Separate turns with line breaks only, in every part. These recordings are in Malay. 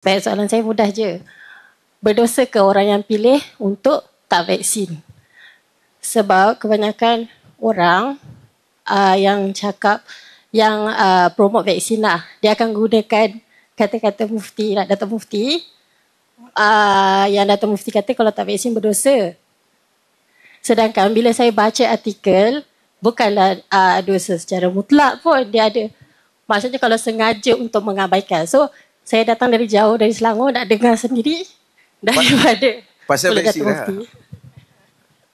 Baik, soalan saya mudah je. Berdosa ke orang yang pilih untuk tak vaksin? Sebab kebanyakan orang yang cakap, yang promote vaksin lah, dia akan gunakan kata-kata mufti lah, Datuk Mufti. Yang Datuk Mufti kata kalau tak vaksin berdosa. Sedangkan bila saya baca artikel, bukanlah dosa secara mutlak pun. Dia ada, maksudnya kalau sengaja untuk mengabaikan. So, saya datang dari jauh, dari Selangor, nak dengar sendiri daripada
pasal
oleh
vaksin
Datuk Mufti.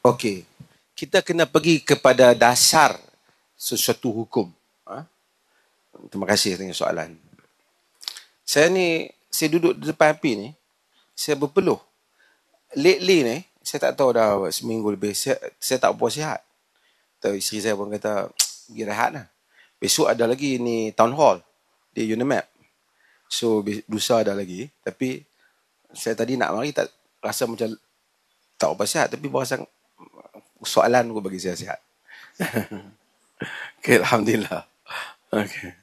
Okey. Kita kena pergi kepada dasar sesuatu hukum. Terima kasih dengan soalan. Saya duduk di depan api ni, saya berpeluh. Lately ni, saya tak tahu dah seminggu lebih, saya tak puas sihat. Isteri saya pun kata, pergi rehat lah. Besok ada lagi ni town hall di Unimap. So, lusa ada lagi. Tapi, saya tadi nak mari, tak rasa macam tak puas sihat. Tapi, berasa soalan aku bagi saya sihat. Okay, Alhamdulillah. Okay.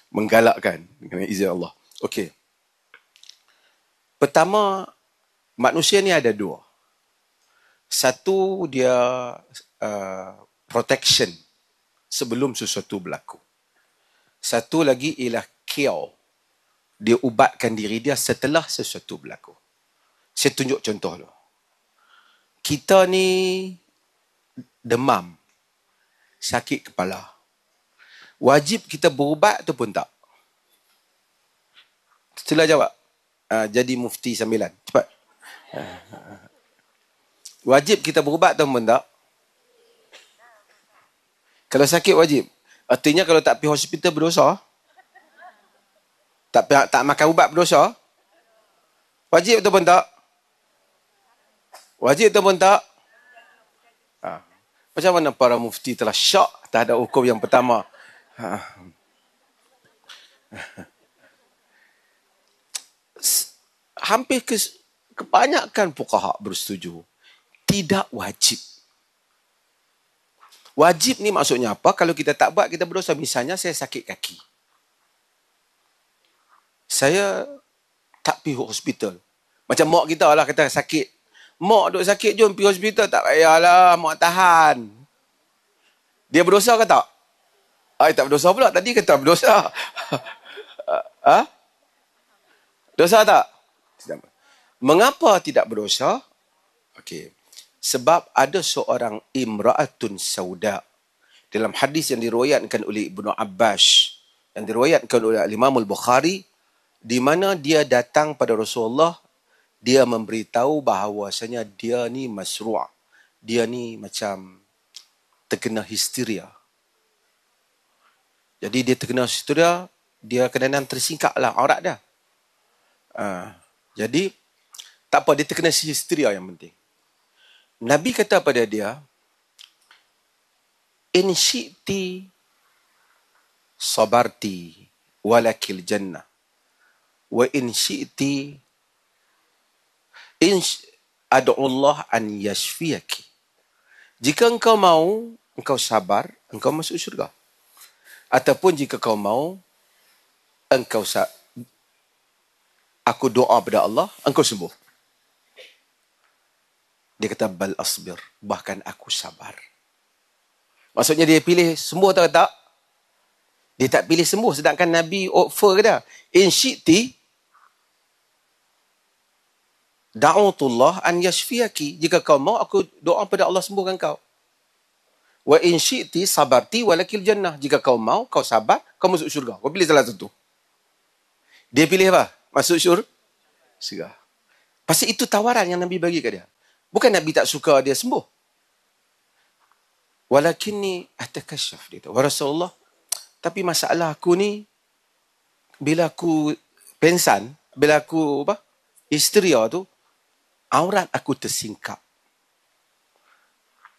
Menggalakkan dengan izin Allah. Okey. Pertama, manusia ni ada dua. Satu, dia protection sebelum sesuatu berlaku. Satu lagi ialah cure. Dia ubatkan diri dia setelah sesuatu berlaku. Saya tunjuk contoh dulu. Kita ni demam, sakit kepala. Wajib kita berubat ataupun tak? Sila jawab. Jadi mufti sambilan. Cepat. Wajib kita berubat ataupun tak? Kalau sakit wajib. Artinya kalau tak pergi hospital berdosa? Tak makan ubat berdosa? Wajib ataupun tak? Wajib ataupun tak? Macam mana para mufti telah syak terhadap hukum yang pertama? Hampir kebanyakan fuqaha bersetuju tidak wajib. Wajib ni maksudnya apa? Kalau kita tak buat, kita berdosa. Misalnya saya sakit kaki, saya tak pergi hospital. Macam mak kita lah kata sakit, mak duk sakit, jom pergi hospital. Tak payahlah, mak tahan. Dia berdosa ke tak? Tak berdosa pula. Tadi kata berdosa. Dosa tak? Mengapa tidak berdosa? Okey. Sebab ada seorang imra'atun sauda. Dalam hadis yang diriwayatkan oleh Ibnu Abbas, yang diriwayatkan oleh Imam Al-Bukhari, di mana dia datang pada Rasulullah, dia memberitahu bahawasanya dia ni masru'. Dia ni macam terkena histeria. Jadi dia terkena histeria, dia kadang-kadang tersingkap lah aurat dia. Jadi, tak apa, dia terkena histeria yang penting. Nabi kata pada dia, in syi'ti sabarti walakil jannah. Wa in syi'ti ad'ullah an yashfiyaki. Jika engkau mau, engkau sabar, engkau masuk syurga. Ataupun jika kau mau, aku doa pada Allah, engkau sembuh. Dia kata, bal asbir, bahkan aku sabar. Maksudnya dia pilih sembuh atau tak? Dia tak pilih sembuh, sedangkan Nabi offer kata, in syi'ti da'utullah an yashfiyaki. Jika kau mau, aku doa pada Allah sembuhkan kau. Wa in syi'ti sabarti walakil jannah. Jika kau mau, kau sabar, kau masuk syurga. Kau pilih salah satu. Dia pilih apa? Masuk syurga. Pasal itu tawaran yang Nabi bagi kat dia. Bukan Nabi tak suka dia sembuh. Walakinni atakashaf, dia kata. Wa Rasulullah, tapi masalah aku ni, bila aku pensan, bila aku histeria tu, aurat aku tersingkap.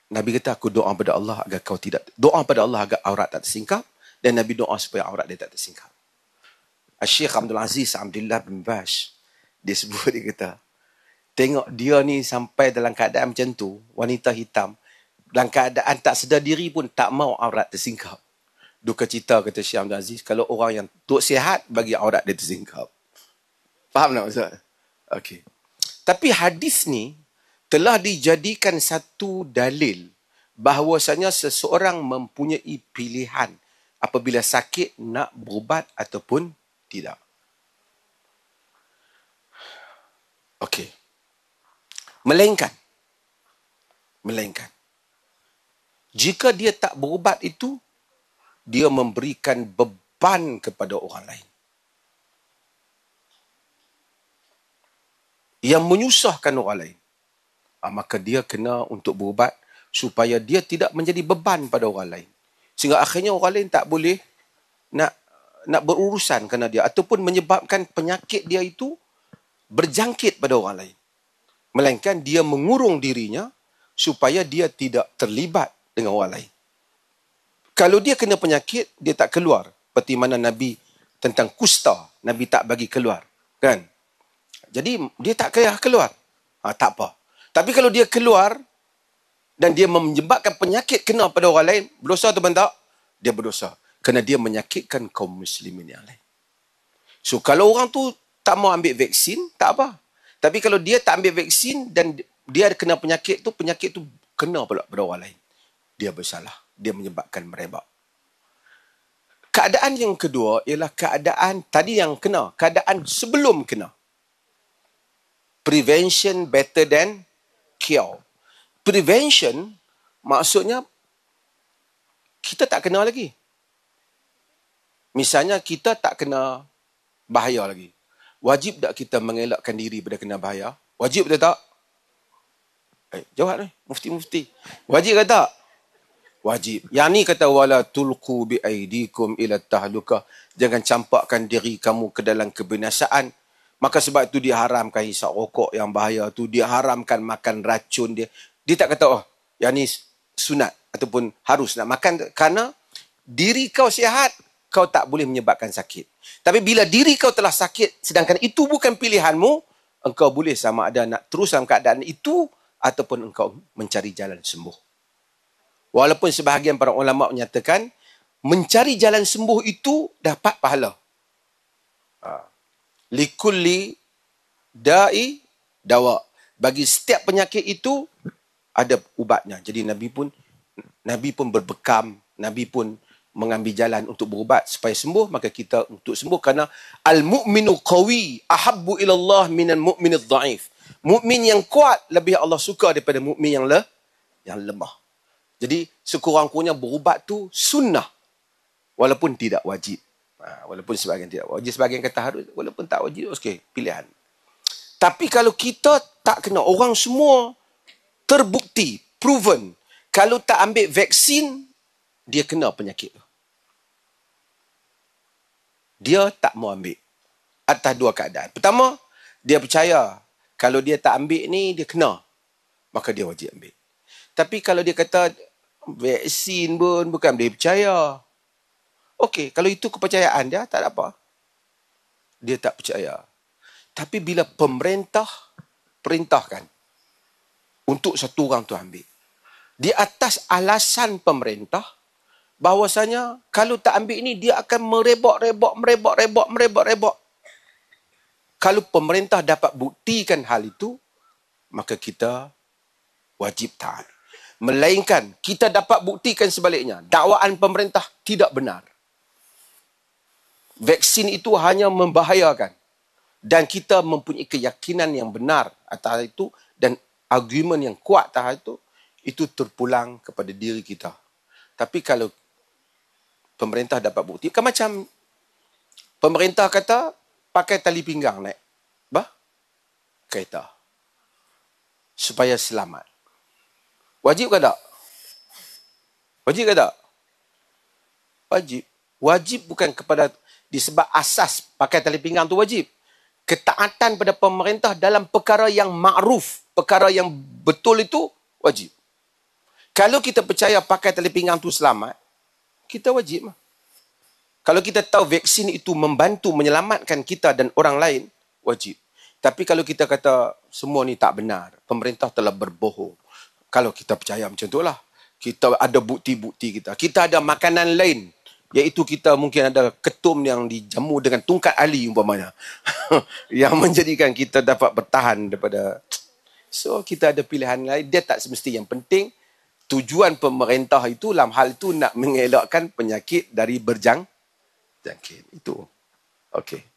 Nabi kata, aku doa pada Allah agar kau tidak, doa pada Allah agar aurat tak tersingkap, dan Nabi doa supaya aurat dia tak tersingkap. Syekh Abdul Aziz Abdullah bin Baz, dia sebut, dia kata, tengok dia ni sampai dalam keadaan macam tu, wanita hitam, dalam keadaan tak sedar diri pun tak mau aurat tersingkap. Duka cita, kata Syekh Abdul Aziz, kalau orang yang duk sihat bagi aurat dia tersingkap. Faham tak maksud? Okey. Tapi hadis ni telah dijadikan satu dalil bahawasanya seseorang mempunyai pilihan apabila sakit nak berubat ataupun tidak. Okey. Melainkan jika dia tak berubat itu, dia memberikan beban kepada orang lain yang menyusahkan orang lain. Maka dia kena untuk berubat supaya dia tidak menjadi beban pada orang lain. Sehingga akhirnya orang lain tak boleh nak berurusan kerana dia, ataupun menyebabkan penyakit dia itu berjangkit pada orang lain. Melainkan dia mengurung dirinya supaya dia tidak terlibat dengan orang lain. Kalau dia kena penyakit, dia tak keluar. Seperti mana Nabi tentang kusta, Nabi tak bagi keluar. Kan? Jadi dia tak payah keluar. Tak apa. Tapi kalau dia keluar dan dia menyebabkan penyakit kena pada orang lain, berdosa atau tak? Dia berdosa. Kerana dia menyakitkan kaum muslimin yang lain. So kalau orang tu tak mau ambil vaksin, tak apa. Tapi kalau dia tak ambil vaksin dan dia kena penyakit tu kena pula pada orang lain, dia bersalah. Dia menyebabkan merebak. Keadaan yang kedua ialah keadaan tadi yang kena, keadaan sebelum kena. Prevention better than cure. Prevention maksudnya kita tak kena lagi. Misalnya kita tak kena bahaya lagi. Wajib tak kita mengelakkan diri pada kena bahaya? Wajib betul tak? Jawab ni, mufti-mufti. Wajib ke tak? Wajib. Yang ni kata wala tulqu bi aidikum ila tahlukah. Jangan campakkan diri kamu ke dalam kebinasaan. Maka sebab itu dia haramkan hisap rokok yang bahaya tu, dia haramkan makan racun dia. Dia tak kata yang ni sunat ataupun harus nak makan kerana diri kau sihat, kau tak boleh menyebabkan sakit. Tapi bila diri kau telah sakit sedangkan itu bukan pilihanmu, engkau boleh sama ada nak terus dalam keadaan itu ataupun engkau mencari jalan sembuh. Walaupun sebahagian para ulama menyatakan mencari jalan sembuh itu dapat pahala. Likulli da'i dawa. Bagi setiap penyakit itu ada ubatnya. Jadi Nabi pun berbekam, Nabi pun mengambil jalan untuk berubat supaya sembuh, maka kita untuk sembuh kerana al-mu'minu qawi ahabbu ila Allah minal mu'minidh dha'if. Mukmin yang kuat lebih Allah suka daripada mukmin yang lemah. Jadi sekurang-kurangnya berubat tu sunnah walaupun tidak wajib. Walaupun sebahagian tidak wajib, sebahagian kata harus, walaupun tak wajib, okey, pilihan. Tapi kalau kita tak kena, orang semua terbukti, proven, kalau tak ambil vaksin, dia kena penyakit tu. Dia tak mau ambil. Atas dua keadaan. Pertama, dia percaya kalau dia tak ambil ni, dia kena. Maka dia wajib ambil. Tapi kalau dia kata vaksin pun bukan dia percaya. Okey, kalau itu kepercayaan dia, tak ada apa. Dia tak percaya. Tapi bila pemerintah perintahkan untuk satu orang tu ambil, di atas alasan pemerintah, bahawasanya kalau tak ambil ini, dia akan merebak. Kalau pemerintah dapat buktikan hal itu, maka kita wajib taat. Melainkan kita dapat buktikan sebaliknya, dakwaan pemerintah tidak benar. Vaksin itu hanya membahayakan. Dan kita mempunyai keyakinan yang benar atas itu dan argumen yang kuat atas itu terpulang kepada diri kita. Tapi kalau pemerintah dapat bukti, kan macam pemerintah kata pakai tali pinggang naik kereta supaya selamat. Wajib ke tak? Wajib ke tak? Wajib. Wajib bukan kepada disebab asas pakai tali pinggang tu wajib. Ketaatan pada pemerintah dalam perkara yang makruf, perkara yang betul itu wajib. Kalau kita percaya pakai tali pinggang tu selamat, kita wajib. Kalau kita tahu vaksin itu membantu menyelamatkan kita dan orang lain, wajib. Tapi kalau kita kata semua ni tak benar, pemerintah telah berbohong. Kalau kita percaya macam itulah, kita ada bukti-bukti kita. Kita ada makanan lain, iaitu kita mungkin ada ketum yang dijamu dengan tungkat ali umpamanya. yang menjadikan kita dapat bertahan daripada. So kita ada pilihan lain. Dia tak semesti yang penting. Tujuan pemerintah itu dalam hal itu nak mengelakkan penyakit dari berjangkit. Itu. Okey.